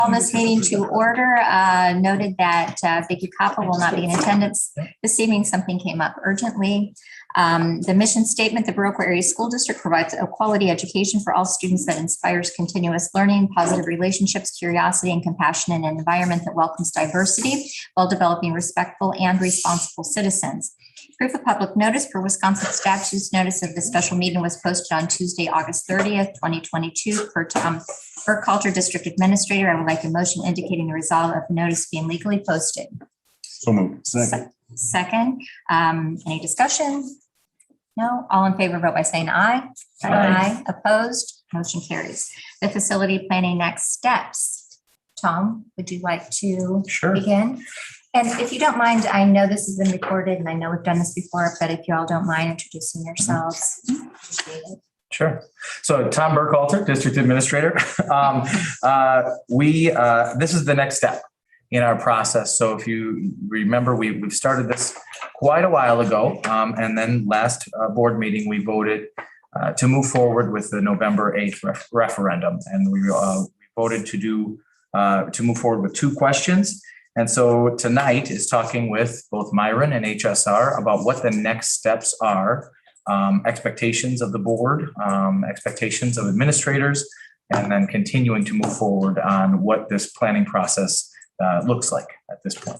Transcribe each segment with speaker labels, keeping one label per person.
Speaker 1: Call this meeting to order. Noted that Vicky Coppa will not be in attendance this evening. Something came up urgently. The mission statement, the Viroqua Area School District provides a quality education for all students that inspires continuous learning, positive relationships, curiosity, and compassion in an environment that welcomes diversity while developing respectful and responsible citizens. Proof of public notice per Wisconsin statutes. Notice of the special meeting was posted on Tuesday, August 30th, 2022 per Culture District Administrator. I would like a motion indicating the result of the notice being legally posted.
Speaker 2: So moved.
Speaker 1: Second. Any discussion? No. All in favor, vote by saying aye. Aye. Opposed? Motion carries. The facility planning next steps. Tom, would you like to begin? And if you don't mind, I know this has been recorded and I know we've done this before, but if you all don't mind introducing yourselves.
Speaker 3: Sure. So Tom Burkhalter, District Administrator. This is the next step in our process. So if you remember, we've started this quite a while ago. And then last board meeting, we voted to move forward with the November 8th referendum. And we voted to move forward with 2 questions. And so tonight is talking with both Myron and HSR about what the next steps are, expectations of the board, expectations of administrators, and then continuing to move forward on what this planning process looks like at this point.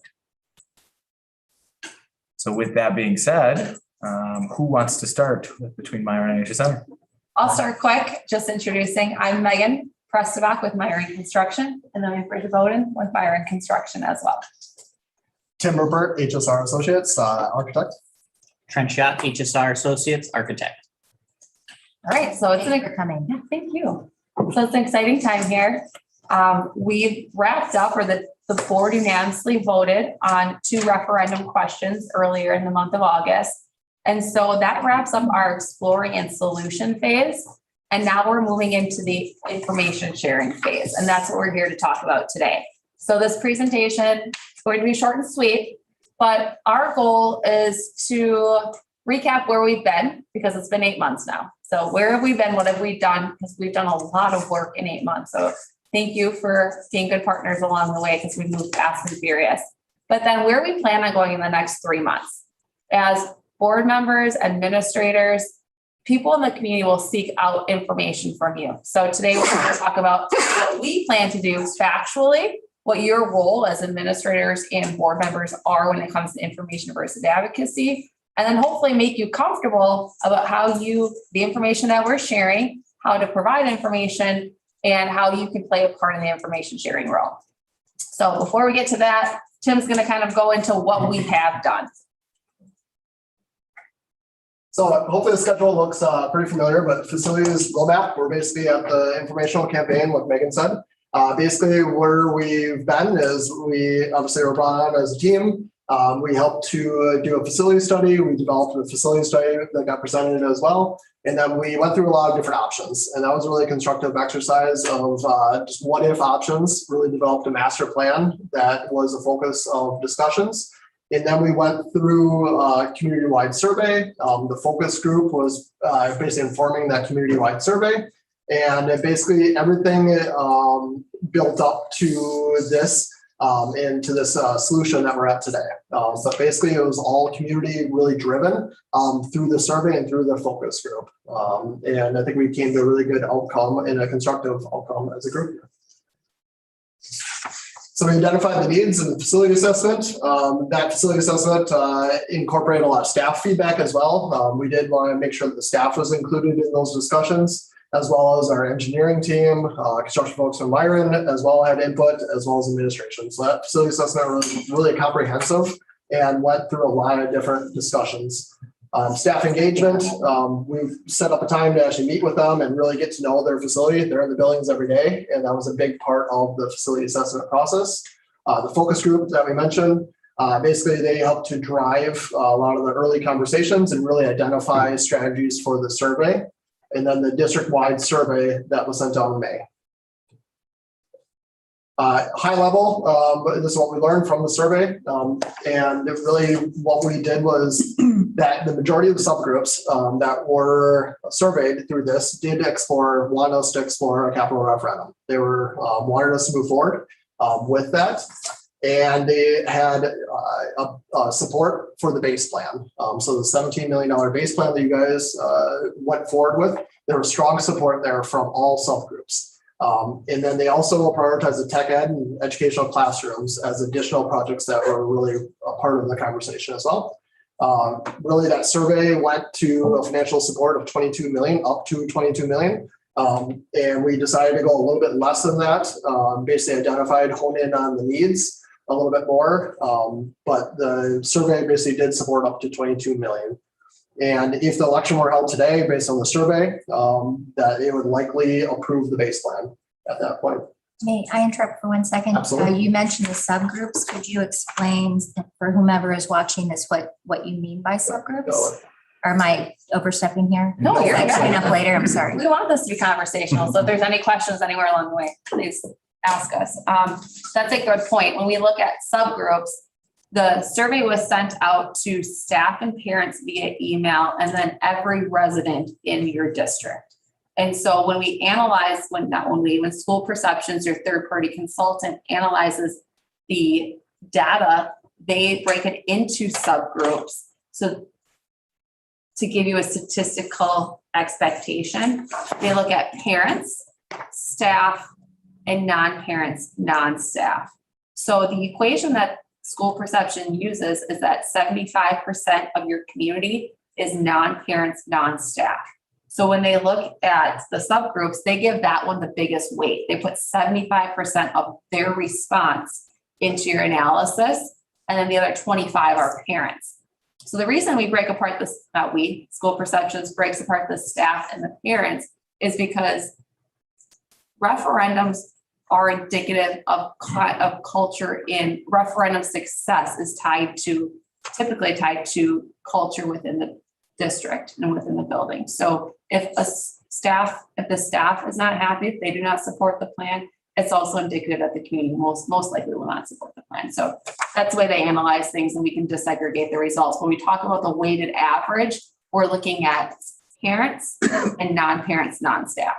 Speaker 3: So with that being said, who wants to start between Myron and HSR?
Speaker 4: I'll start quick, just introducing. I'm Megan Prestebach with Myron Construction, and then we have Bridget Bowden with Myron Construction as well.
Speaker 5: Tim Rupert, HSR Associates, architect.
Speaker 6: Trent Schott, HSR Associates, architect.
Speaker 4: All right, so it's
Speaker 1: coming.
Speaker 4: Yeah, thank you. So it's an exciting time here. We've wrapped up, or the board unanimously voted on 2 referendum questions earlier in the month of August. And so that wraps up our exploring and solution phase. And now we're moving into the information sharing phase. And that's what we're here to talk about today. So this presentation is going to be short and sweet, but our goal is to recap where we've been, because it's been 8 months now. So where have we been? What have we done? Because we've done a lot of work in 8 months. So thank you for being good partners along the way, because we've moved fast and furious. But then where we plan on going in the next 3 months. As board members, administrators, people in the community will seek out information from you. So today we're going to talk about what we plan to do factually, what your role as administrators and board members are when it comes to information versus advocacy, and then hopefully make you comfortable about how the information that we're sharing, how to provide information, and how you can play a part in the information sharing role. So before we get to that, Tim's going to kind of go into what we have done.
Speaker 5: So hopefully the schedule looks pretty familiar, but facilities roadmap, we're basically at the informational campaign, like Megan said. Basically where we've been is we obviously were brought on as a team. We helped to do a facility study. We developed a facility study that got presented as well. And then we went through a lot of different options. And that was a really constructive exercise of just what if options, really developed a master plan that was the focus of discussions. And then we went through a community-wide survey. The focus group was basically informing that community-wide survey. And basically everything built up to this and to this solution that we're at today. So basically it was all community really driven through the survey and through the focus group. And I think we came to a really good outcome and a constructive outcome as a group. So we identified the needs in the facility assessment. That facility assessment incorporated a lot of staff feedback as well. We did want to make sure that the staff was included in those discussions, as well as our engineering team, construction folks from Myron, as well had input, as well as administration. So that facility assessment was really comprehensive and went through a lot of different discussions. Staff engagement, we've set up a time to actually meet with them and really get to know their facility. They're in the buildings every day, and that was a big part of the facility assessment process. The focus group that we mentioned, basically they help to drive a lot of the early conversations and really identify strategies for the survey. And then the district-wide survey that was sent out in May. High level, this is what we learned from the survey. And it really what we did was that the majority of the subgroups that were surveyed through this did want us to explore a capital referendum. They were wanted us to move forward with that. And they had support for the base plan. So the $17 million base plan that you guys went forward with, there was strong support there from all subgroups. And then they also prioritized the tech ed and educational classrooms as additional projects that were really a part of the conversation as well. Really, that survey went to a financial support of 22 million, up to 22 million. And we decided to go a little bit less than that, basically identified, hone in on the needs a little bit more. But the survey basically did support up to 22 million. And if the election were held today, based on the survey, that it would likely approve the base plan at that point.
Speaker 1: May I interrupt for 1 second?
Speaker 5: Absolutely.
Speaker 1: You mentioned the subgroups. Could you explain for whomever is watching this, what you mean by subgroups? Or am I overstepping here?
Speaker 4: No, you're
Speaker 1: I'm
Speaker 4: good.
Speaker 1: coming up later. I'm sorry.
Speaker 4: We want this to be conversational. So if there's any questions anywhere along the way, please ask us. That's a good point. When we look at subgroups, the survey was sent out to staff and parents via email, and then every resident in your district. And so when we analyze, when School Perceptions, your third-party consultant, analyzes the data, they break it into subgroups. So to give you a statistical expectation, they look at parents, staff, and non-parents, non-staff. So the equation that School Perception uses is that 75% of your community is non-parents, non-staff. So when they look at the subgroups, they give that one the biggest weight. They put 75% of their response into your analysis, and then the other 25 are parents. So the reason we break apart this, School Perceptions breaks apart the staff and the parents, is because referendums are indicative of culture. In referendum success is typically tied to culture within the district and within the building. So if the staff is not happy, if they do not support the plan, it's also indicative that the community most likely will not support the plan. So that's the way they analyze things, and we can disaggregate the results. When we talk about the weighted average, we're looking at parents and non-parents, non-staff.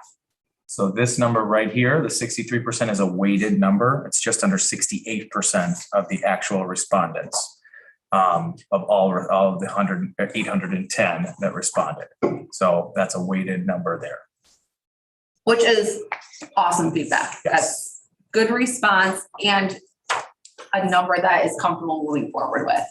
Speaker 3: So this number right here, the 63% is a weighted number. It's just under 68% of the actual respondents of all of the 810 that responded. So that's a weighted number there.
Speaker 4: Which is awesome feedback.
Speaker 3: Yes.
Speaker 4: That's good response and a number that is comfortable moving forward with.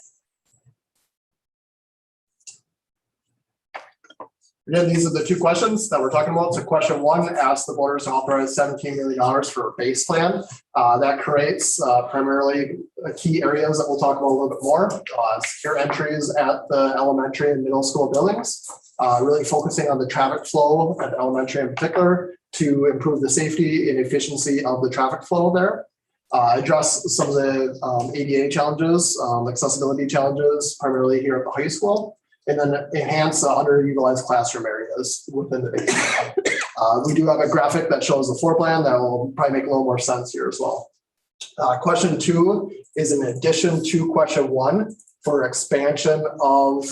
Speaker 5: Again, these are the two questions that we're talking about. So question one asks the voters to authorize $17 million for a base plan. That creates primarily key areas that we'll talk about a little bit more. Secure entries at the elementary and middle school buildings, really focusing on the traffic flow at elementary in particular to improve the safety and efficiency of the traffic flow there. Address some of the ADA challenges, accessibility challenges, primarily here at the high school. And then enhance underutilized classroom areas within the base. We do have a graphic that shows the floor plan that will probably make a little more sense here as well. Question two is in addition to question one for expansion of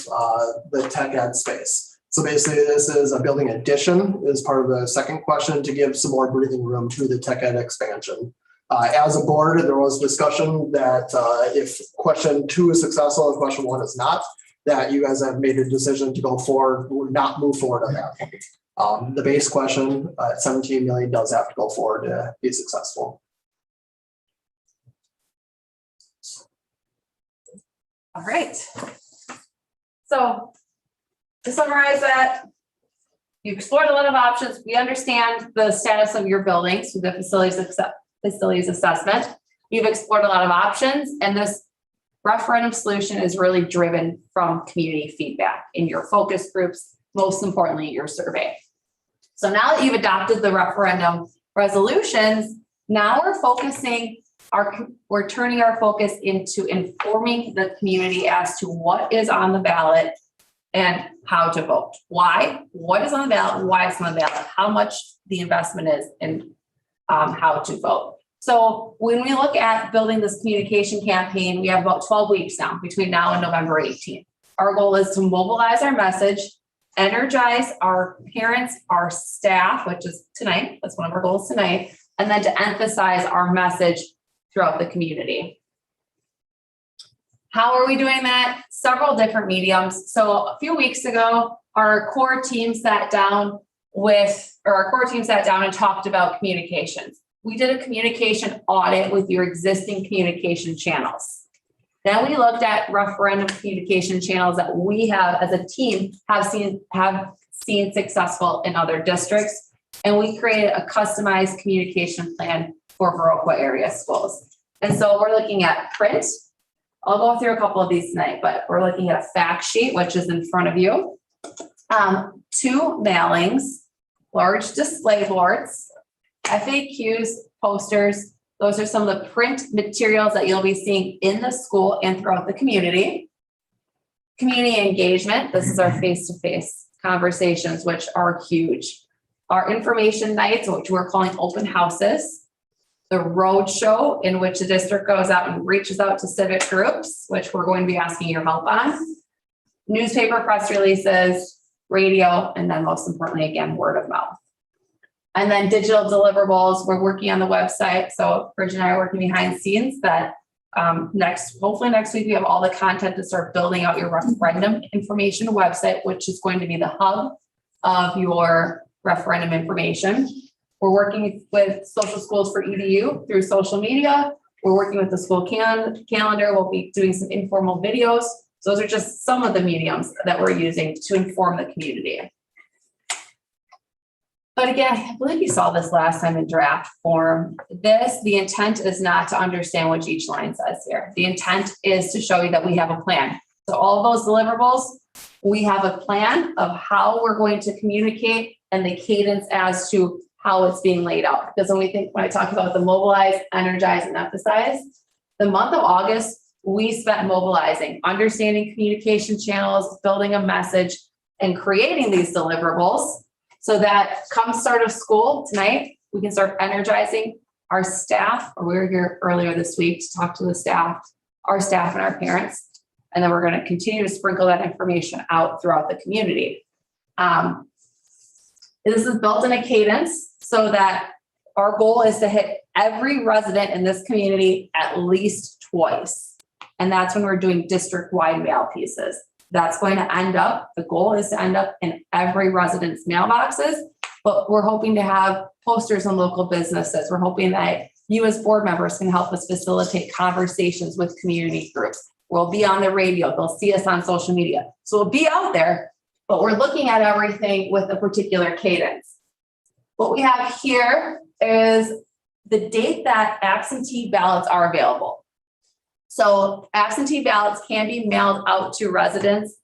Speaker 5: the tech ed space. So basically this is a building addition is part of the second question to give some more breathing room to the tech ed expansion. As a board, there was discussion that if question two is successful and question one is not, that you guys have made a decision to go forward, not move forward on that. The base question at 17 million does have to go forward to be successful.
Speaker 4: All right. So to summarize that, you've explored a lot of options. We understand the status of your buildings through the facilities assessment. You've explored a lot of options, and this referendum solution is really driven from community feedback in your focus groups, most importantly, your survey. So now that you've adopted the referendum resolutions, now we're turning our focus into informing the community as to what is on the ballot and how to vote. Why? What is on the ballot? Why it's on the ballot? How much the investment is, and how to vote. So when we look at building this communication campaign, we have about 12 weeks now between now and November 18th. Our goal is to mobilize our message, energize our parents, our staff, which is tonight, that's one of our goals tonight, and then to emphasize our message throughout the community. How are we doing that? Several different mediums. So a few weeks ago, our core team sat down and talked about communications. We did a communication audit with your existing communication channels. Then we looked at referendum communication channels that we have as a team have seen successful in other districts. And we created a customized communication plan for Viroqua area schools. And so we're looking at print. I'll go through a couple of these tonight, but we're looking at a fact sheet, which is in front of you. 2 mailings, large display boards, FAQs, posters. Those are some of the print materials that you'll be seeing in the school and throughout the community. Community engagement. This is our face-to-face conversations, which are huge. Our information nights, which we're calling open houses. The road show, in which the district goes out and reaches out to civic groups, which we're going to be asking your help on. Newspaper press releases, radio, and then most importantly, again, word of mouth. And then digital deliverables, we're working on the website. So Bridget and I are working behind the scenes that hopefully next week we have all the content to start building out your referendum information website, which is going to be the hub of your referendum information. We're working with Social Schools for EDU through social media. We're working with the school calendar. We'll be doing some informal videos. So those are just some of the mediums that we're using to inform the community. But again, I believe you saw this last time in draft form. The intent is not to understand what each line says here. The intent is to show you that we have a plan. So all of those deliverables, we have a plan of how we're going to communicate and the cadence as to how it's being laid out. Because when I talk about the mobilize, energize, and emphasize, the month of August, we spent mobilizing, understanding communication channels, building a message, and creating these deliverables so that come start of school tonight, we can start energizing our staff. We were here earlier this week to talk to the staff, our staff and our parents. And then we're going to continue to sprinkle that information out throughout the community. This is built in a cadence so that our goal is to hit every resident in this community at least twice. And that's when we're doing district-wide mail pieces. That's going to end up, the goal is to end up in every resident's mailboxes, but we're hoping to have posters in local businesses. We're hoping that you as board members can help us facilitate conversations with community groups. We'll be on the radio. They'll see us on social media. So we'll be out there, but we're looking at everything with a particular cadence. What we have here is the date that absentee ballots are available. So absentee ballots can be mailed out to residents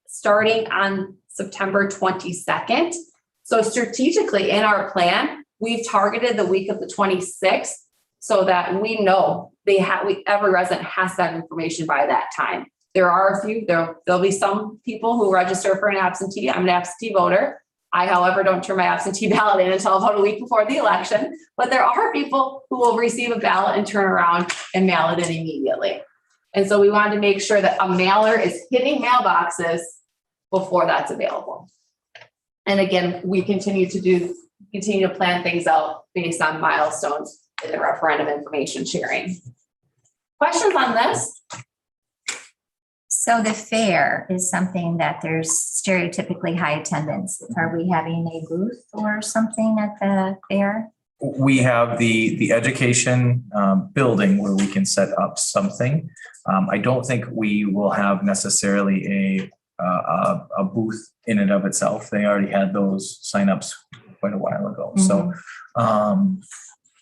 Speaker 4: starting on September 22nd. So strategically in our plan, we've targeted the week of the 26th so that we know every resident has that information by that time. There are a few, there'll be some people who register for an absentee. I'm an absentee voter. I, however, don't turn my absentee ballot in until about a week before the election, but there are people who will receive a ballot and turn around and mail it in immediately. And so we wanted to make sure that a mailer is hitting mailboxes before that's available. And again, we continue to plan things out based on milestones in the referendum information sharing. Questions on this?
Speaker 1: So the fair is something that there's stereotypically high attendance. Are we having a booth or something at the fair?
Speaker 3: We have the education building where we can set up something. I don't think we will have necessarily a booth in and of itself. They already had those signups quite a while ago. So,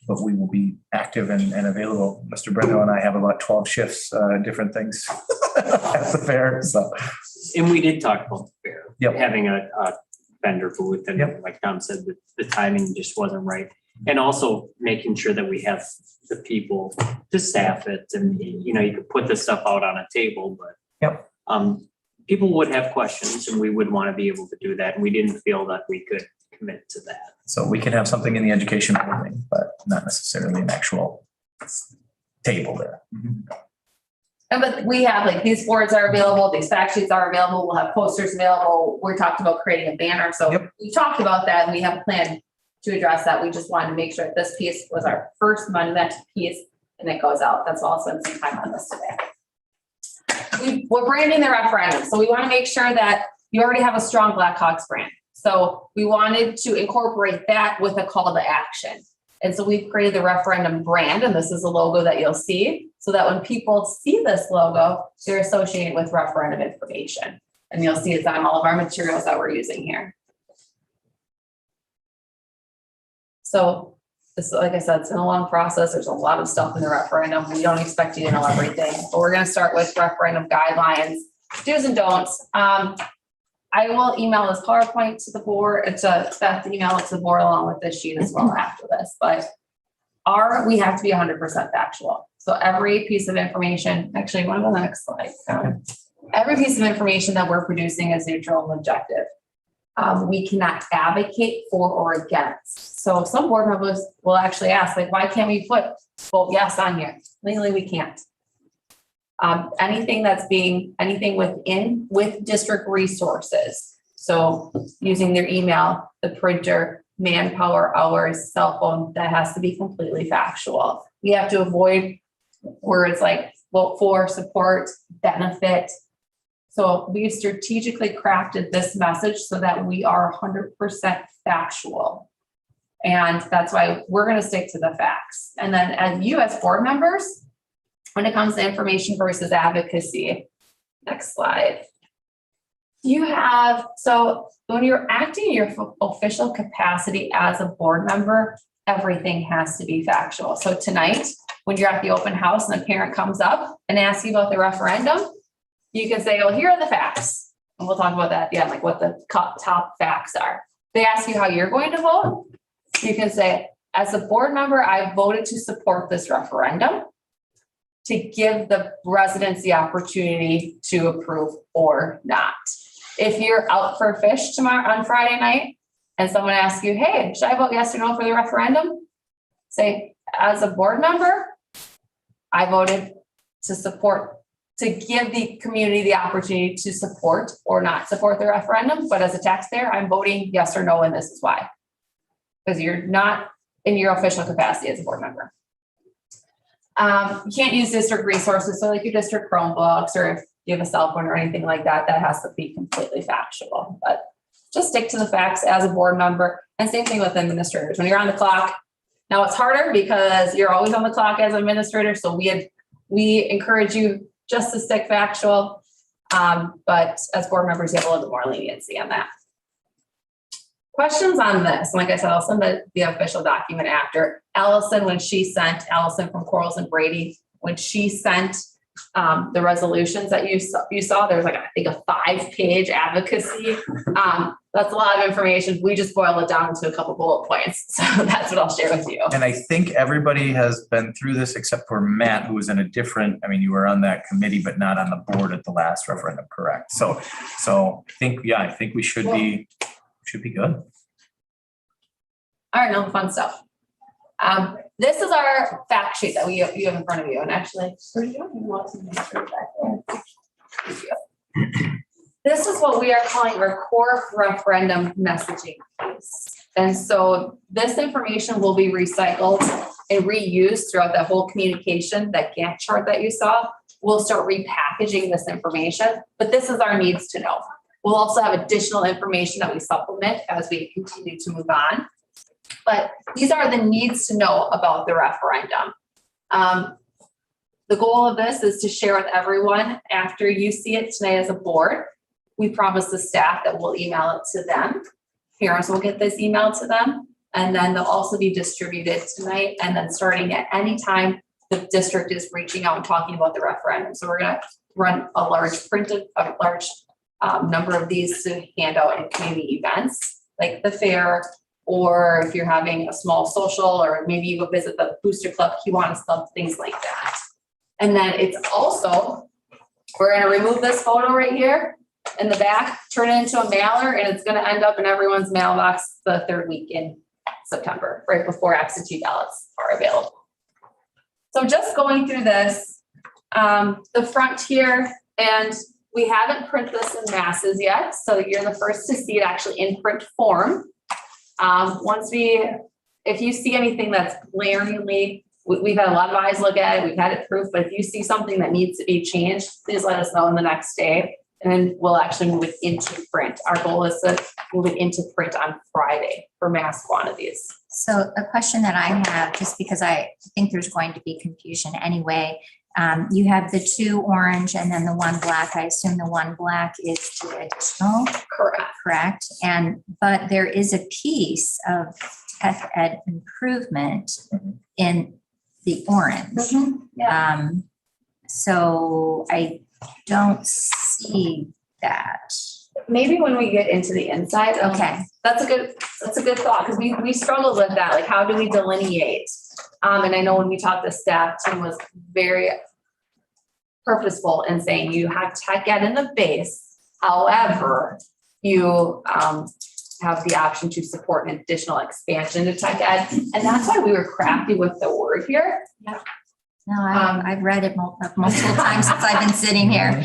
Speaker 3: but we will be active and available. Mr. Brendo and I have about 12 shifts, different things at the fair. So,
Speaker 6: And we did talk about the fair,
Speaker 3: Yep.
Speaker 6: having a vendor booth, and
Speaker 3: Yep.
Speaker 6: like Tom said, the timing just wasn't right. And also making sure that we have the people to staff it, and you could put this stuff out on a table, but people would have questions, and we would want to be able to do that. And we didn't feel that we could commit to that.
Speaker 3: So we can have something in the education building, but not necessarily an actual table there.
Speaker 4: But we have like these boards are available, these fact sheets are available, we'll have posters available. We're talking about creating a banner. So
Speaker 3: Yep.
Speaker 4: we talked about that and we have a plan to address that. We just wanted to make sure that this piece was our first monumental piece and it goes out. That's why I'll spend some time on this today. We're branding the referendum. So we want to make sure that you already have a strong Blackhawks brand. So we wanted to incorporate that with a call to action. And so we've created the referendum brand, and this is a logo that you'll see, so that when people see this logo, they're associated with referendum information. And you'll see it's on all of our materials that we're using here. So this, like I said, it's been a long process. There's a lot of stuff in the referendum. We don't expect you to know everything, but we're going to start with referendum guidelines, do's and don'ts. I will email this PowerPoint to the board. It's a Beth email it to the board along with this sheet as well after this. But we have to be 100% factual. So every piece of information, actually, one of the next slide. Every piece of information that we're producing is neutral and objective. We cannot advocate for or against. So some board members will actually ask, like, why can't we put vote yes on here? Legally, we can't. Anything with district resources. So using their email, the printer, manpower hours, cell phone, that has to be completely factual. We have to avoid words like vote for, support, benefit. So we've strategically crafted this message so that we are 100% factual. And that's why we're going to stick to the facts. And then as you as board members, when it comes to information versus advocacy, next slide. So when you're acting in your official capacity as a board member, everything has to be factual. So tonight, when you're at the open house and a parent comes up and asks you about the referendum, you can say, well, here are the facts. And we'll talk about that at the end, like what the top facts are. They ask you how you're going to vote. You can say, as a board member, I voted to support this referendum to give the residents the opportunity to approve or not. If you're out for a fish tomorrow on Friday night and someone asks you, hey, should I vote yes or no for the referendum? Say, as a board member, I voted to support, to give the community the opportunity to support or not support the referendum. But as a taxpayer, I'm voting yes or no, and this is why. Because you're not in your official capacity as a board member. You can't use district resources, so like your district Chromebooks, or if you have a cell phone or anything like that, that has to be completely factual. But just stick to the facts as a board member, and same thing with administrators. When you're on the clock, now it's harder because you're always on the clock as an administrator, so we encourage you just to stick factual, but as board members, you have a little bit more leniency on that. Questions on this? Like I said, I'll send the official document after. Allison from Corals and Brady, when she sent the resolutions that you saw, there's like, I think, a 5-page advocacy. That's a lot of information. We just boiled it down to a couple bullet points. So that's what I'll share with you.
Speaker 3: And I think everybody has been through this except for Matt, who was in a different, you were on that committee, but not on the board at the last referendum, correct? So I think we should be good.
Speaker 4: All right, now the fun stuff. This is our fact sheet that you have in front of you. And actually, this is what we are calling our core referendum messaging piece. And so this information will be recycled and reused throughout the whole communication. That Gantt chart that you saw, we'll start repackaging this information, but this is our needs to know. We'll also have additional information that we supplement as we continue to move on. But these are the needs to know about the referendum. The goal of this is to share with everyone after you see it tonight as a board. We promise the staff that we'll email it to them. Parents will get this email to them, and then they'll also be distributed tonight. And then starting at any time the district is reaching out and talking about the referendum. So we're going to run a large number of these to hand out in community events like the fair, or if you're having a small social, or maybe you go visit the booster club, Kiwanis Club, things like that. And then it's also, we're going to remove this photo right here, in the back, turn it into a mailer, and it's gonna end up in everyone's mailbox the third week in September, right before absentee ballots are available. So just going through this, the front here, and we haven't printed this in masses yet, so you're the first to see it actually in print form. If you see anything that's glaringly, we've had a lot of eyes look at it, we've had it proof, but if you see something that needs to be changed, please let us know in the next day, and then we'll actually move it into print. Our goal is to move it into print on Friday for mass quantities.
Speaker 1: So a question that I have, just because I think there's going to be confusion anyway. You have the 2 orange and then the 1 black. I assume the 1 black is the additional, correct? But there is a piece of tech ed improvement in the orange.
Speaker 4: Yeah.
Speaker 1: So I don't see that.
Speaker 4: Maybe when we get into the inside.
Speaker 1: Okay.
Speaker 4: That's a good thought, because we struggled with that. Like, how do we delineate? And I know when we talked to staff, Tim was very purposeful in saying you have tech ed in the base. However, you have the option to support an additional expansion to tech ed. And that's why we were crafty with the word here.
Speaker 1: No, I've read it multiple times since I've been sitting here.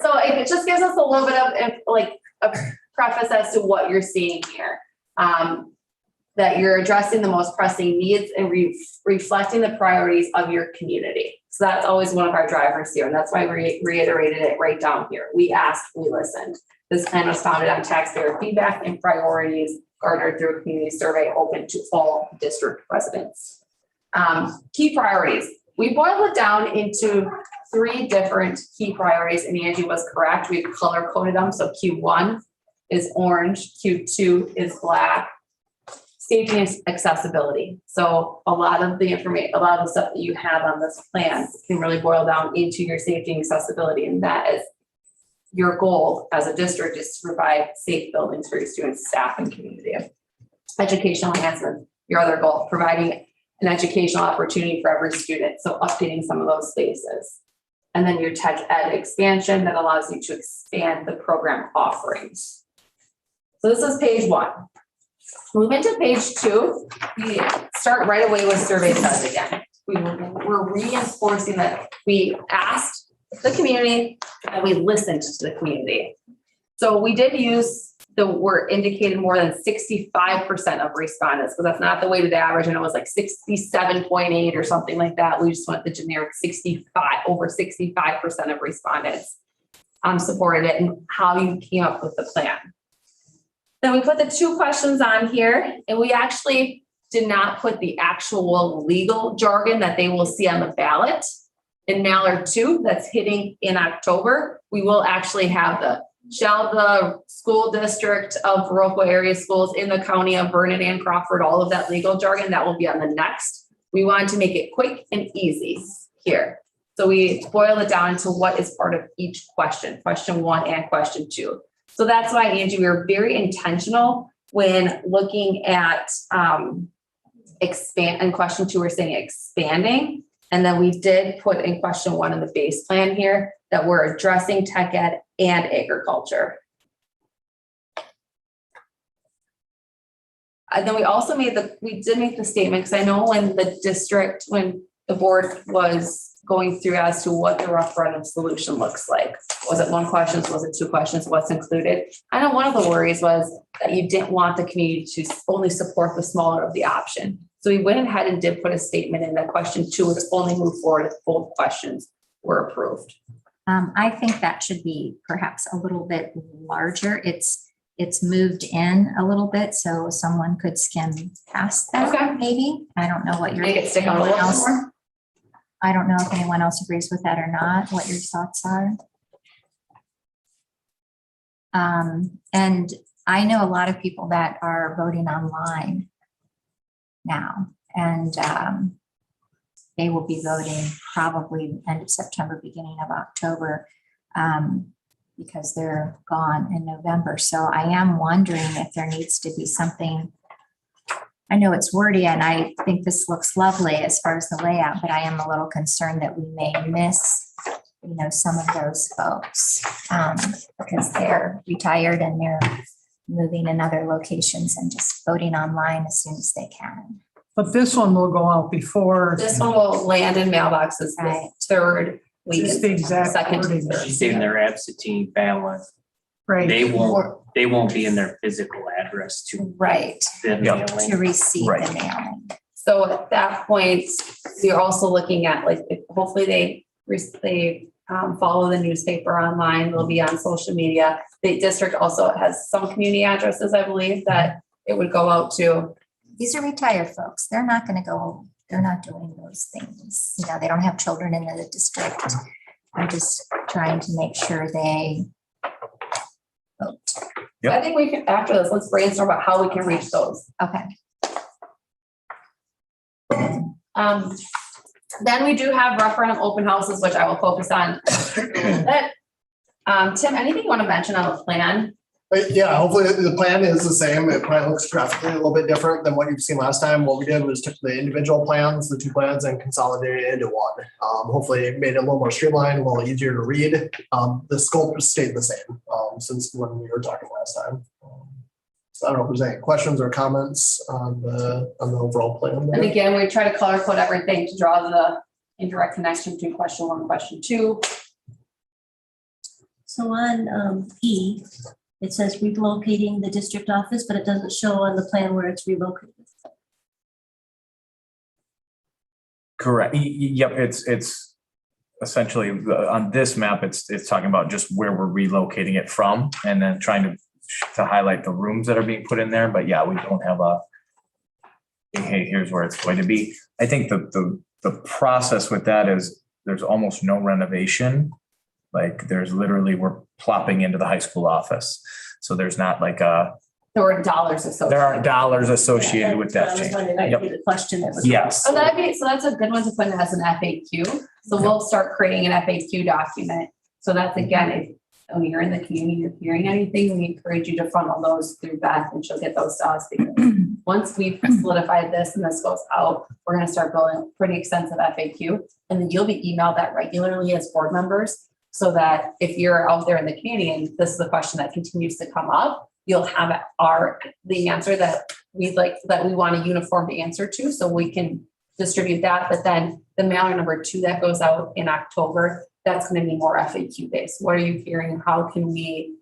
Speaker 4: So it just gives us a little bit of like a preface as to what you're seeing here. That you're addressing the most pressing needs and reflecting the priorities of your community. So that's always one of our drivers here. And that's why we reiterated it right down here. We asked, we listened. This plan was founded on taxpayer feedback and priorities garnered through a community survey open to all district residents. Key priorities. We boiled it down into 3 different key priorities, and Angie was correct. We color coded them. So Q1 is orange, Q2 is black. Safety and accessibility. So a lot of the information, a lot of the stuff that you have on this plan can really boil down into your safety and accessibility. And that is your goal as a district, is to provide safe buildings for your students, staff, and community. Educational enhancement, your other goal, providing an educational opportunity for every student. So updating some of those spaces. And then your tech ed expansion that allows you to expand the program offerings. So this is page 1. Move into page 2. We start right away with survey says again. We're reinforcing that we asked the community and we listened to the community. So we did use the word indicated more than 65% of respondents, because that's not the weighted average. And it was like 67.8 or something like that. We just went the generic 65% of respondents supported it, and how you came up with the plan. Then we put the 2 questions on here, and we actually did not put the actual legal jargon that they will see on the ballot. In mailer 2, that's hitting in October, we will actually have the school district of Viroqua area schools in the county of Vernon and Crawford, all of that legal jargon, that will be on the next. We wanted to make it quick and easy here. So we boil it down to what is part of each question 1 and question 2. So that's why, Angie, we were very intentional when looking at expand, and question 2, we're saying expanding. And then we did put in question 1 in the base plan here that we're addressing tech ed and agriculture. And then we also did make the statement, because I know when the board was going through as to what the referendum solution looks like. Was it 1 question? Was it 2 questions? What's included? I know one of the worries was that you didn't want the community to only support the smaller of the option. So we went ahead and did put a statement in that question 2 would only move forward if both questions were approved.
Speaker 1: I think that should be perhaps a little bit larger. It's moved in a little bit, so someone could skim past that.
Speaker 4: Okay.
Speaker 1: Maybe. I don't know what
Speaker 4: Make it stick out a little bit more.
Speaker 1: I don't know if anyone else agrees with that or not, what your thoughts are. And I know a lot of people that are voting online now, and they will be voting probably end of September, beginning of October, because they're gone in November. So I am wondering if there needs to be something. I know it's wordy, and I think this looks lovely as far as the layout, but I am a little concerned that we may miss some of those folks, because they're retired and they're moving in other locations and just voting online as soon as they can.
Speaker 2: But this one will go out before.
Speaker 4: This one will land in mailboxes the
Speaker 1: Right.
Speaker 4: third week.
Speaker 2: Just the exact
Speaker 4: Second to
Speaker 2: wording.
Speaker 4: third.
Speaker 6: She's saying their absentee ballot,
Speaker 2: Right.
Speaker 6: they won't be in their physical address to
Speaker 4: Right.
Speaker 6: the
Speaker 3: Yep.
Speaker 1: To
Speaker 6: mailing.
Speaker 1: receive
Speaker 3: Right.
Speaker 1: the mailing.
Speaker 4: So at that point, we're also looking at hopefully they follow the newspaper online, they'll be on social media. The district also has some community addresses, I believe, that it would go out to.
Speaker 1: These are retired folks. They're not going to go, they're not doing those things. They don't have children in the district. I'm just trying to make sure they vote.
Speaker 3: Yep.
Speaker 4: I think we can, after this, let's brainstorm about how we can reach those.
Speaker 1: Okay.
Speaker 4: Then we do have referendum open houses, which I will focus on. Tim, anything you want to mention on the plan?
Speaker 5: But yeah, hopefully the plan is the same. It probably looks graphically a little bit different than what you've seen last time. What we did was took the individual plans, the two plans, and consolidated it into one. Hopefully it made it a little more streamlined, a little easier to read. The scope stayed the same since when we were talking last time. So I don't know if there's any questions or comments on the overall plan.
Speaker 4: And again, we try to color code everything to draw the indirect connection between question 1 and question 2.
Speaker 7: So on E, it says relocating the district office, but it doesn't show on the plan where it's relocated.
Speaker 3: Correct. Yep, it's essentially on this map, it's talking about just where we're relocating it from and then trying to highlight the rooms that are being put in there. But yeah, we don't have hey, here's where it's going to be. I think the process with that is there's almost no renovation. Like there's literally, we're plopping into the high school office. So there's not like
Speaker 4: There were dollars associated.
Speaker 3: there aren't dollars associated with that
Speaker 7: I was
Speaker 3: change.
Speaker 7: wondering, that
Speaker 3: Yep.
Speaker 7: would be the question that was.
Speaker 3: Yes.
Speaker 4: So that's a good one to put as an FAQ. So we'll start creating an FAQ document. So that's again, if when you're in the community, you're hearing anything, we encourage you to funnel those through Beth and she'll get those to us. Because once we've solidified this and this goes out, we're going to start building a pretty extensive FAQ. And then you'll be emailed that regularly as board members. So that if you're out there in the community and this is a question that continues to come up, you'll have the answer that we'd like, that we want a uniform answer to, so we can distribute that. But then the mailer number 2 that goes out in October, that's going to be more FAQ based. What are you hearing? How can we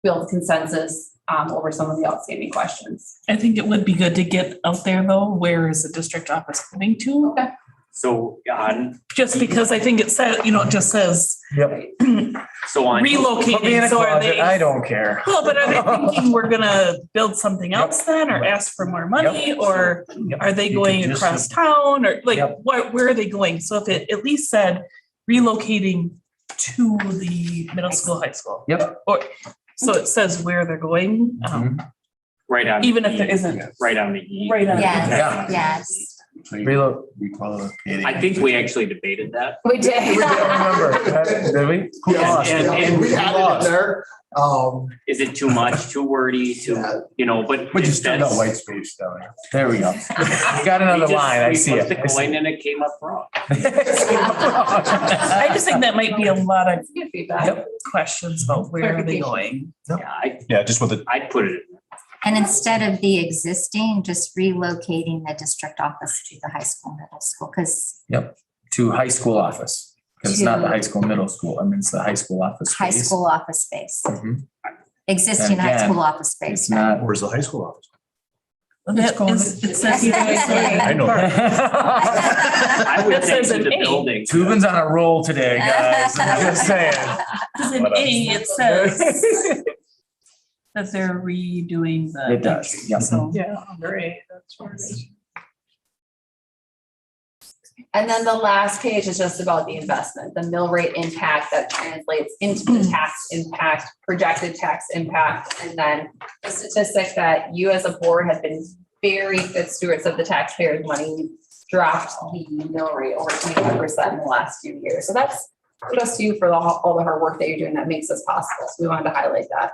Speaker 4: build consensus over some of the outstanding questions?
Speaker 8: I think it would be good to get out there though, where is the district office moving to?
Speaker 4: Okay.
Speaker 6: So on,
Speaker 8: Just because I think it said, it just says
Speaker 3: Yep.
Speaker 6: so on.
Speaker 3: Put me in
Speaker 8: relocating,
Speaker 3: a
Speaker 8: so are
Speaker 3: closet,
Speaker 8: they?
Speaker 3: I don't care.
Speaker 8: Well, but are they thinking we're gonna build something
Speaker 3: Yep.
Speaker 8: else then, or ask for more money, or
Speaker 3: Yep.
Speaker 8: are they
Speaker 6: You
Speaker 8: going
Speaker 6: could just-
Speaker 8: across town, or like,
Speaker 3: Yep.
Speaker 8: where are they going? So if it at least said relocating to the middle school, high school.
Speaker 3: Yep.
Speaker 8: Or, so it says where they're going,
Speaker 6: Right on.
Speaker 8: even if
Speaker 6: the
Speaker 8: there
Speaker 6: E,
Speaker 8: isn't.
Speaker 6: Right on the E.
Speaker 8: Right on.
Speaker 1: Yes,
Speaker 3: Yeah.
Speaker 1: yes.
Speaker 6: I think we actually debated that.
Speaker 4: We did.
Speaker 3: We don't remember. Did we? Who
Speaker 5: Yeah,
Speaker 3: lost?
Speaker 6: and
Speaker 5: we had it in
Speaker 3: lost?
Speaker 5: there.
Speaker 6: Is it too much, too wordy, but.
Speaker 3: We just turned out white space down there. There we go. We got another line. I see it.
Speaker 6: The
Speaker 3: I see
Speaker 6: coin and it came up wrong.
Speaker 8: I just think that might be a lot of
Speaker 4: Good feedback.
Speaker 8: questions about where are they going.
Speaker 6: Yeah,
Speaker 9: just with it.
Speaker 6: I'd put it,
Speaker 1: And instead of the existing, just relocating the district office to the high school, middle school, because
Speaker 3: To high school office, because it's not the high school, middle school. I mean, it's the high school office.
Speaker 1: high
Speaker 3: space.
Speaker 1: school office space,
Speaker 3: Mhm.
Speaker 1: existing high
Speaker 3: Again,
Speaker 1: school office space.
Speaker 3: It's not.
Speaker 9: Where's the high school office?
Speaker 8: It says here.
Speaker 9: I know.
Speaker 6: I would
Speaker 8: That
Speaker 6: say
Speaker 8: says
Speaker 6: to
Speaker 8: an
Speaker 6: the
Speaker 8: A.
Speaker 6: building.
Speaker 3: Tubin's on a roll today, guys. I'm just saying.
Speaker 8: Because in A, it says that they're redoing the.
Speaker 3: It does, yep.
Speaker 8: So, yeah, under A, that's where it is.
Speaker 4: And then the last page is just about the investment, the mill rate impact that translates into the tax impact, projected tax impact. And then the statistic that you as a board have been very good stewards of the taxpayers' money. We dropped the mill rate over 25% in the last few years. So that's kudos to you for all the hard work that you're doing that makes this possible. So we wanted to highlight that.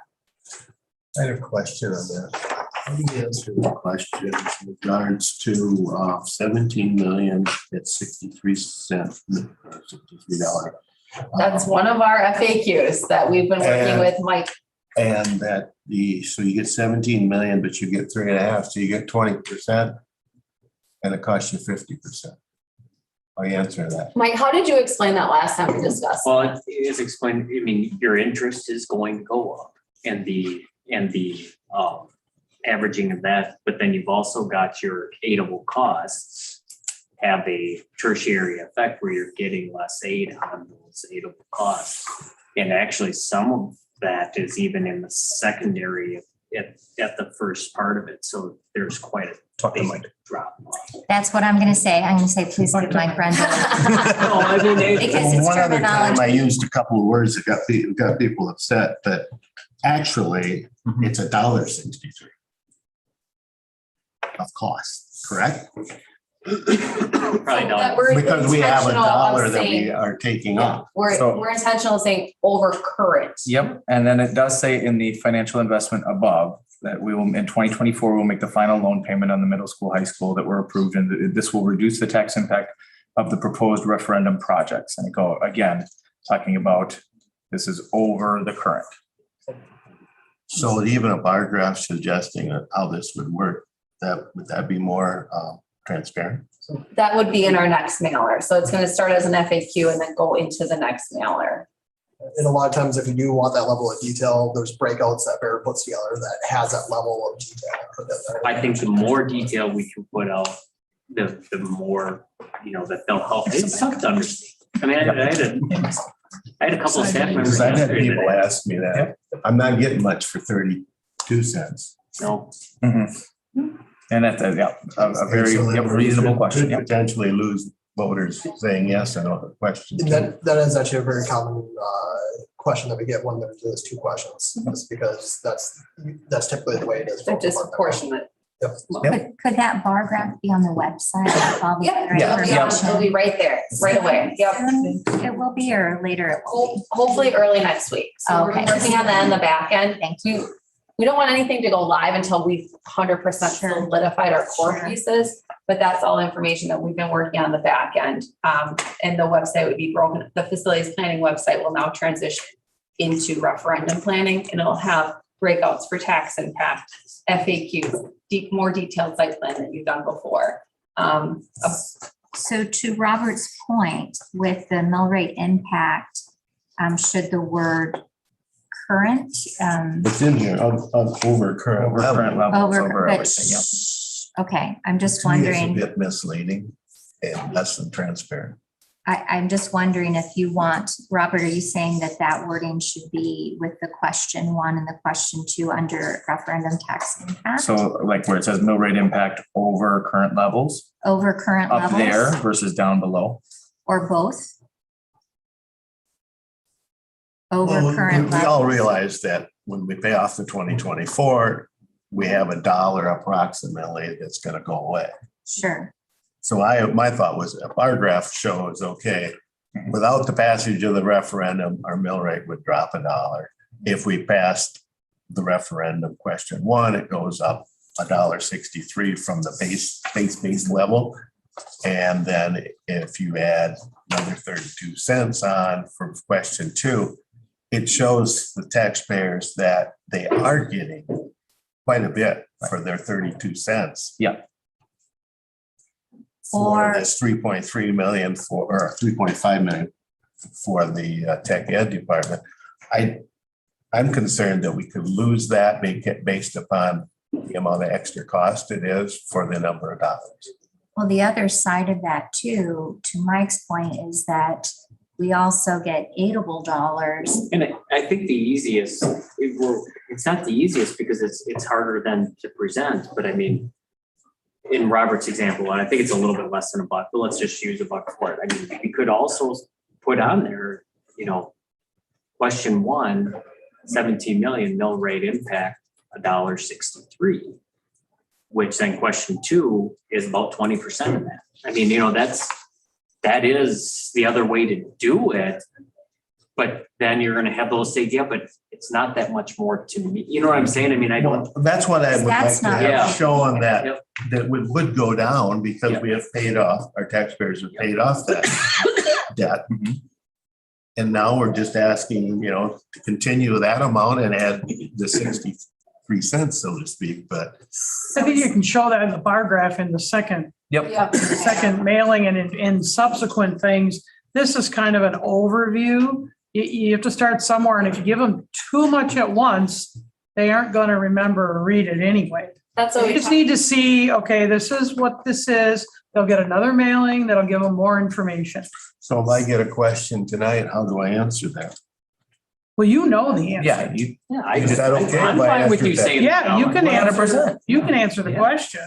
Speaker 9: I had a question on that. Let me answer the question with regards to 17 million at 63 cents, $63.
Speaker 4: That's one of our FAQs that we've been working with Mike.
Speaker 9: And that so you get 17 million, but you get 3.5, so you get 20%. And it costs you 50%. I'll answer that.
Speaker 4: Mike, how did you explain that last time we discussed?
Speaker 6: Well, it is explained, I mean, your interest is going to go up and the averaging of that, but then you've also got your aidable costs have a tertiary effect where you're getting less aid on those aidable costs. And actually some of that is even in the secondary at the first part of it. So there's quite a big drop off.
Speaker 1: That's what I'm going to say. I'm going to say, please give Mike Brenda.
Speaker 6: No, I mean,
Speaker 1: Because it's
Speaker 9: One other time I
Speaker 1: terminology.
Speaker 9: used a couple of words that got people upset, but actually it's $1.63 of cost, correct?
Speaker 6: Probably
Speaker 4: That
Speaker 6: not.
Speaker 4: we're
Speaker 9: Because we have a
Speaker 4: intentional of
Speaker 9: dollar that
Speaker 4: saying-
Speaker 9: we are taking off.
Speaker 3: So-
Speaker 4: We're intentional of saying over current.
Speaker 3: Yep, and then it does say in the financial investment above that we will, in 2024, we'll make the final loan payment on the middle school, high school that were approved, and this will reduce the tax impact of the proposed referendum projects. And go, again, talking about this is over the current.
Speaker 9: So even a bar graph suggesting how this would work, would that be more transparent?
Speaker 4: That would be in our next mailer. So it's going to start as an FAQ and then go into the next mailer.
Speaker 5: And a lot of times, if you do want that level of detail, there's breakouts that Barrett puts together that has that level of detail.
Speaker 6: I think the more detail we can put out, the more, that they'll help. It's tough to understand. I mean, I had a couple of staff members.
Speaker 9: Because I've had
Speaker 6: yesterday
Speaker 9: people
Speaker 6: that-
Speaker 9: ask me that. I'm not getting much for 32 cents.
Speaker 6: No,
Speaker 3: And that's, a very
Speaker 9: So then we
Speaker 3: reasonable
Speaker 9: could
Speaker 3: question. Yep.
Speaker 9: Potentially lose voters saying yes or no to the question.
Speaker 5: And that is actually a very common question that we get when there's two questions, just because that's typically the way it is.
Speaker 4: They're disproportionate.
Speaker 1: Could that bar graph be on the website? with all the
Speaker 4: Yep.
Speaker 1: other
Speaker 3: Yeah.
Speaker 1: information?
Speaker 4: It'll be right there, right away. Yep.
Speaker 1: It will be, or later it will be.
Speaker 4: Hopefully early next week. So we're
Speaker 1: Okay.
Speaker 4: working on that in the back end.
Speaker 1: Thank you.
Speaker 4: We don't want anything to go live until we've 100% solidified our core
Speaker 1: Sure.
Speaker 4: pieces, but that's all information that we've been working on the back end. And the website would be broken. The facilities planning website will now transition into referendum planning, and it'll have breakouts for tax impact, FAQ, more detailed site plan that you've done before.
Speaker 1: So to Robert's point, with the mill rate impact, should the word current,
Speaker 9: It's in here over current
Speaker 3: Over current levels, over
Speaker 1: over, but,
Speaker 3: everything, yep.
Speaker 1: okay, I'm just
Speaker 9: To me, it's
Speaker 1: wondering.
Speaker 9: a bit misleading and less than transparent.
Speaker 1: I'm just wondering if you want, Robert, are you saying that wording should be with the question 1 and the question 2 under referendum tax impact?
Speaker 3: So like where it says mill rate impact over current levels,
Speaker 1: Over current
Speaker 3: up there
Speaker 1: levels
Speaker 3: versus down below.
Speaker 1: or both? Over
Speaker 9: Well,
Speaker 1: current
Speaker 9: we all
Speaker 1: levels.
Speaker 9: realize that when we pay off the 2024, we have $1 approximately that's going to go away.
Speaker 1: Sure,
Speaker 9: So my thought was a bar graph shows, okay, without the passage of the referendum, our mill rate would drop $1. If we passed the referendum question 1, it goes up $1.63 from the base level. And then if you add another 32 cents on for question 2, it shows the taxpayers that they are getting quite a bit for their 32 cents.
Speaker 3: Yeah.
Speaker 9: For
Speaker 1: Or-
Speaker 9: this 3.3 million or 3.5 million for the tech ed department. I'm concerned that we could lose that based upon the amount of extra cost it is for the number of dollars.
Speaker 1: well, the other side of that too, to Mike's point, is that we also get aidable dollars.
Speaker 6: and I think the easiest, it's not the easiest because it's harder than to present, but I mean, in Robert's example, and I think it's a little bit less than $1, but let's just use $1 for it. I mean, we could also put on there, question 1, 17 million mill rate impact, $1.63, which then question 2 is about 20% of that. I mean, that is the other way to do it. But then you're gonna have those say, yeah, but it's not that much more to me. You know what I'm saying? I mean, I don't.
Speaker 9: Well, that's what I would like
Speaker 1: That's
Speaker 9: to
Speaker 1: not-
Speaker 6: Yeah.
Speaker 9: have shown that,
Speaker 6: Yep.
Speaker 9: that would go down because we have paid off, our taxpayers have paid off that debt. And now we're just asking, to continue that amount and add the 63 cents, so to speak, but
Speaker 2: I think you can show that in the bar graph in the second
Speaker 3: Yep.
Speaker 2: second mailing and in subsequent things. This is kind of an overview. You have to start somewhere, and if you give them too much at once, they aren't going to remember or read it anyway.
Speaker 4: That's what
Speaker 2: You
Speaker 4: we
Speaker 2: just need to see, okay, this is what this is. They'll get another mailing that'll give them more information.
Speaker 9: so if I get a question tonight, how do I answer that?
Speaker 2: Well, you know the answer.
Speaker 3: Yeah,
Speaker 6: Yeah,
Speaker 9: Is that okay
Speaker 6: I'm
Speaker 9: if I
Speaker 6: fine with
Speaker 9: answer
Speaker 6: you
Speaker 9: that?
Speaker 6: saying.
Speaker 2: Yeah, you can answer,
Speaker 3: 100%.
Speaker 2: you can answer the
Speaker 6: Yeah.
Speaker 2: question.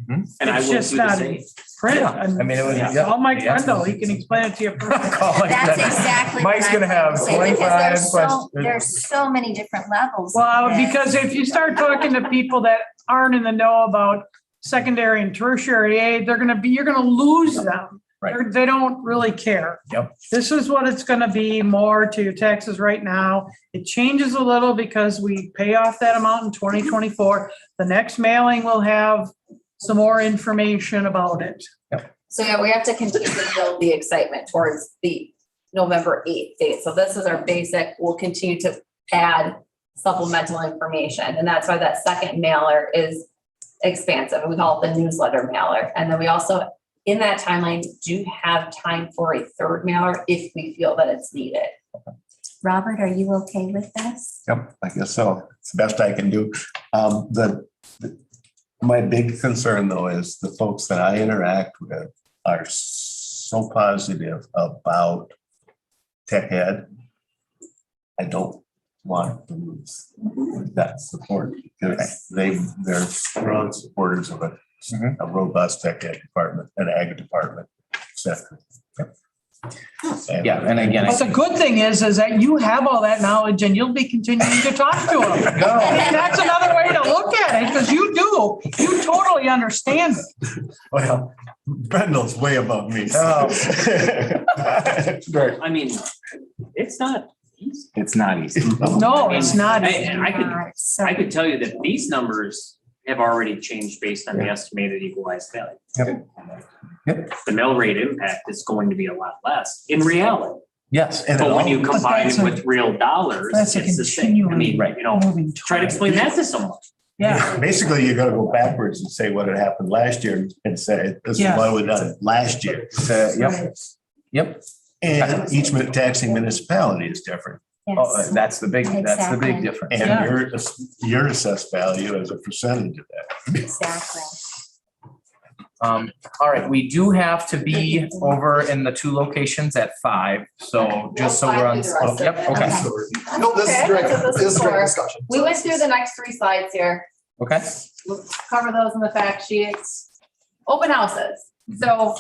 Speaker 6: And I
Speaker 2: It's
Speaker 6: will do
Speaker 2: just
Speaker 6: the
Speaker 2: not
Speaker 6: same.
Speaker 2: print.
Speaker 3: Yeah, I mean, it was-
Speaker 2: And
Speaker 3: yeah,
Speaker 2: Call Mike
Speaker 3: yeah.
Speaker 2: Brendel, he can explain it to you. personally.
Speaker 1: That's exactly. what
Speaker 3: Mike's
Speaker 1: I'm
Speaker 3: gonna have
Speaker 1: trying to say, because
Speaker 3: 25
Speaker 1: there's so-
Speaker 3: questions.
Speaker 1: There's so many different levels. of
Speaker 2: Well,
Speaker 1: this.
Speaker 2: because if you start talking to people that aren't in the know about secondary and tertiary aid, you're gonna lose them.
Speaker 3: Right.
Speaker 2: They don't really care.
Speaker 3: Yep.
Speaker 2: This is what it's gonna be more to your taxes right now. It changes a little because we pay off that amount in 2024. The next mailing will have some more information about it.
Speaker 4: So yeah, we have to continue to build the excitement towards the November 8th date. So this is our basic, we'll continue to add supplemental information. And that's why that second mailer is expansive. We call it the newsletter mailer. And then we also, in that timeline, do have time for a third mailer if we feel that it's needed.
Speaker 1: Robert, are you okay with this?
Speaker 9: Yep, I guess so. It's the best I can do. My big concern though is the folks that I interact with are so positive about tech ed. I don't want to lose that support because they're strong supporters of a robust tech ed department, an ag department, et cetera.
Speaker 3: Yeah, and again,
Speaker 2: But the good thing is that you have all that knowledge and you'll be continuing to talk to them. And that's another way to look at it, because you totally understand it.
Speaker 9: Well, Brendel's way above me.
Speaker 3: Oh.
Speaker 6: I mean, it's not easy.
Speaker 3: it's not easy.
Speaker 2: No, it's not. easy.
Speaker 6: I could tell you that these numbers have already changed based on the estimated equalized value.
Speaker 3: Yep.
Speaker 6: The mill rate impact is going to be a lot less in reality.
Speaker 3: Yes. And
Speaker 6: But when you
Speaker 2: But
Speaker 6: combine
Speaker 2: that's
Speaker 6: it
Speaker 2: a-
Speaker 6: with real dollars,
Speaker 2: that's a
Speaker 6: it's the same. I mean,
Speaker 2: continuing moving
Speaker 6: try to explain that to someone.
Speaker 2: Yeah.
Speaker 9: Basically, you gotta go backwards and say what had happened last year and say, this is
Speaker 2: Yeah.
Speaker 9: what we done last year.
Speaker 3: Yep. Yep.
Speaker 9: And each taxing municipality is different.
Speaker 3: Oh,
Speaker 1: Yes.
Speaker 3: that's the big
Speaker 1: Exactly.
Speaker 3: difference.
Speaker 9: And
Speaker 2: Yeah.
Speaker 9: your assessed value as a percentage of that.
Speaker 1: Exactly.
Speaker 3: All right, we do have to be over in the two locations at 5. So just so we're on.
Speaker 4: We'll
Speaker 3: Yep, okay,
Speaker 1: Okay.
Speaker 5: No, this is
Speaker 4: Okay,
Speaker 5: great.
Speaker 4: that's what
Speaker 5: This is great
Speaker 4: for.
Speaker 5: discussion.
Speaker 4: We went through the next 3 slides here.
Speaker 3: okay.
Speaker 4: We'll cover those in the fact sheets. Open houses. So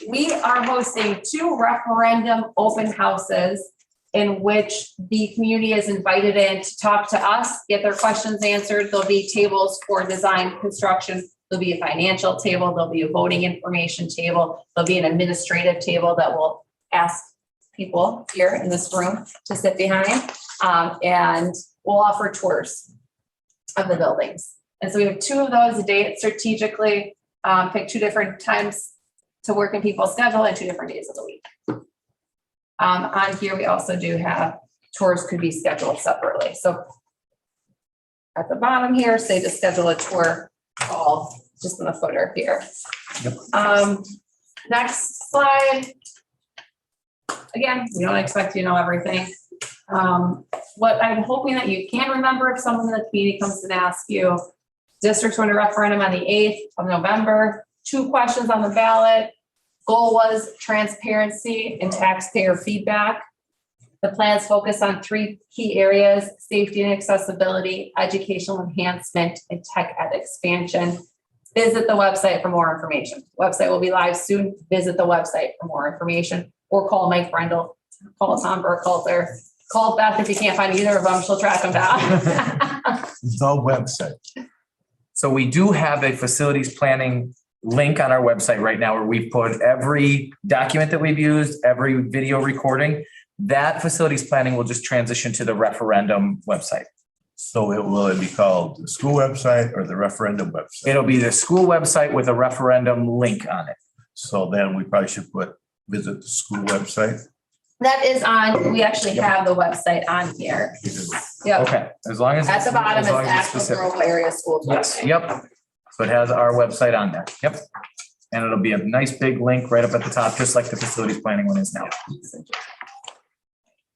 Speaker 4: we are hosting 2 referendum open houses in which the community is invited in to talk to us, get their questions answered. There'll be tables for design construction. There'll be a financial table. There'll be a voting information table. There'll be an administrative table that will ask people here in this room to sit behind. And we'll offer tours of the buildings. And so we have 2 of those a day strategically, pick 2 different times to work in people's schedule and 2 different days of the week. On here, we also do have tours could be scheduled separately. So at the bottom here, say to schedule a tour call, just in the footer here. Next slide. Again, we don't expect you to know everything. What I'm hoping that you can remember if someone in the community comes and asks you, district's going to referendum on the 8th of November, 2 questions on the ballot. Goal was transparency and taxpayer feedback. The plans focus on 3 key areas: safety and accessibility, educational enhancement, and tech ed expansion. Visit the website for more information. Website will be live soon. Visit the website for more information, or call Mike Brendel, call Tom Burkhalter, call Beth if you can't find either of them. She'll track them down.
Speaker 9: The website.
Speaker 3: So we do have a facilities planning link on our website right now where we've put every document that we've used, every video recording. That facilities planning will just transition to the referendum website.
Speaker 9: So will it be called the school website or the referendum website?
Speaker 3: It'll be the school website with a referendum link on it.
Speaker 9: So then we probably should visit the school website.
Speaker 4: That is on, we actually have the website on here. Yep.
Speaker 3: Okay, as long as.
Speaker 4: At the bottom
Speaker 3: as
Speaker 4: is
Speaker 3: long as it's
Speaker 4: actual
Speaker 3: specific.
Speaker 4: Viroqua area schools.
Speaker 3: Yes,
Speaker 4: website.
Speaker 3: yep. So it has our website on there. Yep. And it'll be a nice big link right up at the top, just like the facilities planning one is now.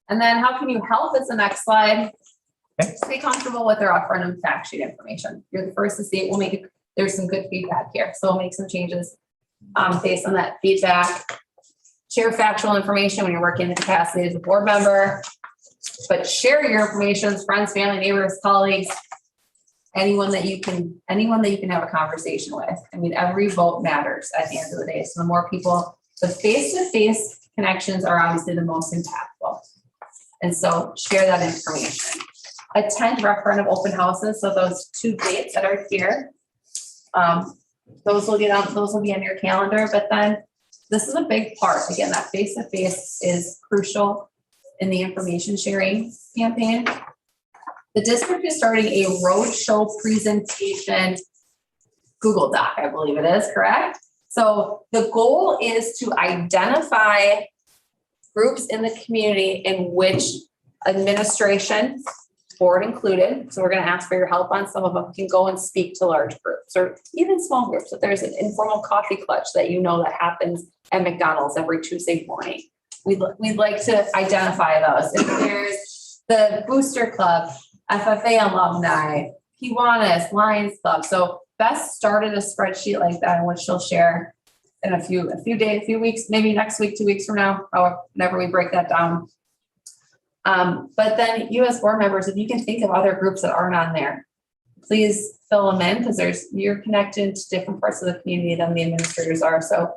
Speaker 4: And then how can you help is the next slide.
Speaker 3: Okay.
Speaker 4: Just be comfortable with the referendum fact sheet information. You're the first to see it. We'll make it, there's some good feedback here. So we'll make some changes based on that feedback. Share factual information when you're working in the capacity as a board member, but share your information with friends, family, neighbors, colleagues, anyone that you can have a conversation with. I mean, every vote matters at the end of the day. So the more people, the face-to-face connections are obviously the most impactful. And so share that information. Attend referendum open houses. So those 2 dates that are here, those will be on your calendar, but then this is a big part. Again, that face-to-face is crucial in the information sharing campaign. The district is starting a roadshow presentation Google Doc, I believe it is, correct? So the goal is to identify groups in the community in which administration, board included, so we're going to ask for your help on some of them, can go and speak to large groups or even small groups. If there's an informal coffee clutch that that happens at McDonald's every Tuesday morning, we'd like to identify those. If there's the Booster Club, FFA alumni, Kiwanis, Lions Club. So Beth started a spreadsheet like that, in which she'll share in a few days, a few weeks, maybe next week, 2 weeks from now, however, whenever we break that down. But then you as board members, if you can think of other groups that aren't on there, please fill them in, because you're connected to different parts of the community than the administrators are. So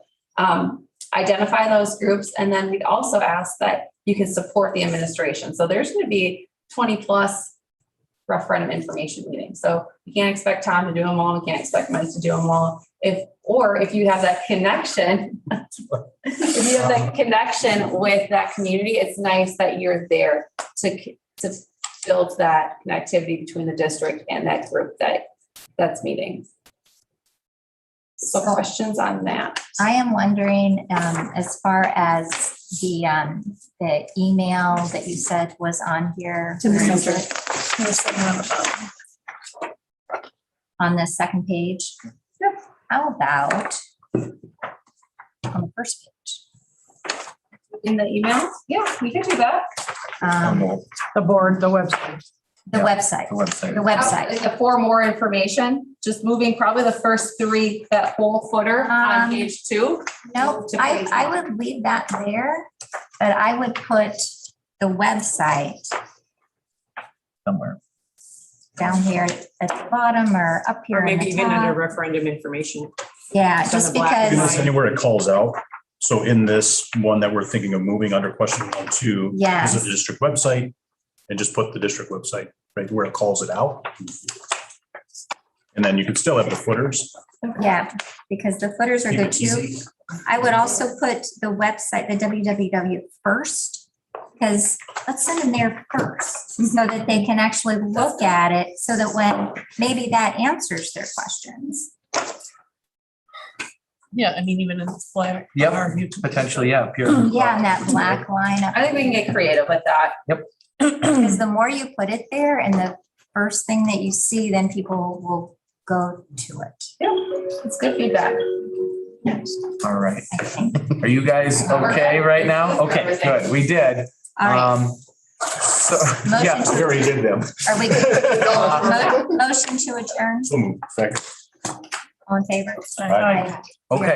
Speaker 4: identify those groups. And then we'd also ask that you can support the administration. So there's going to be 20+ referendum information meetings. So you can't expect Tom to do them all. We can't expect Mike to do them all. If you have that connection, with that community, it's nice that you're there to build that connectivity between the district and that group that's meeting. So questions on that?
Speaker 1: I am wondering, as far as the email that you said was on here.
Speaker 4: To the
Speaker 1: where is
Speaker 4: center.
Speaker 1: it? On the second page.
Speaker 4: Yep.
Speaker 1: How about on the first page?
Speaker 4: In the email? Yeah, we can do that.
Speaker 2: The board, the website.
Speaker 1: The website. The website.
Speaker 4: For more information, just moving probably the first 3, that whole footer on page 2.
Speaker 1: No, I would leave that there, but I would put the website
Speaker 3: Somewhere.
Speaker 1: down here at the bottom or up here.
Speaker 10: Or maybe
Speaker 1: on the
Speaker 10: even under
Speaker 1: top.
Speaker 10: referendum information.
Speaker 1: Yeah,
Speaker 10: It's on
Speaker 1: just
Speaker 10: the black
Speaker 1: because.
Speaker 10: and
Speaker 11: Goodness, anywhere it calls out. So in this one that we're thinking of moving under question 1-2.
Speaker 1: Yes.
Speaker 11: Visit the district website and just put the district website right where it calls it out. And then you could still have the footers.
Speaker 1: Yeah, because the footers are
Speaker 11: Keep
Speaker 1: good
Speaker 11: it
Speaker 1: too.
Speaker 11: easy.
Speaker 1: I would also put the website, the www first, because let's send them there first so that they can actually look at it, so that when maybe that answers their questions.
Speaker 8: Yeah, I mean, even in the flyer.
Speaker 3: Yep,
Speaker 8: our YouTube.
Speaker 3: potentially, yeah.
Speaker 1: Yeah, and that black line up.
Speaker 4: I think we can get creative with that.
Speaker 1: Because the more you put it there and the first thing that you see, then people will go to it,
Speaker 4: It's good feedback.
Speaker 3: All right.
Speaker 1: I think.
Speaker 3: Are you guys okay right now? Okay, good. We did.
Speaker 1: All right.
Speaker 3: So,
Speaker 1: Motion
Speaker 3: yeah.
Speaker 1: to-
Speaker 11: We already did them.
Speaker 1: Are we good? Motion to adjourn,
Speaker 11: So moved. Second.
Speaker 1: all in favor?
Speaker 11: Aye.
Speaker 3: Okay.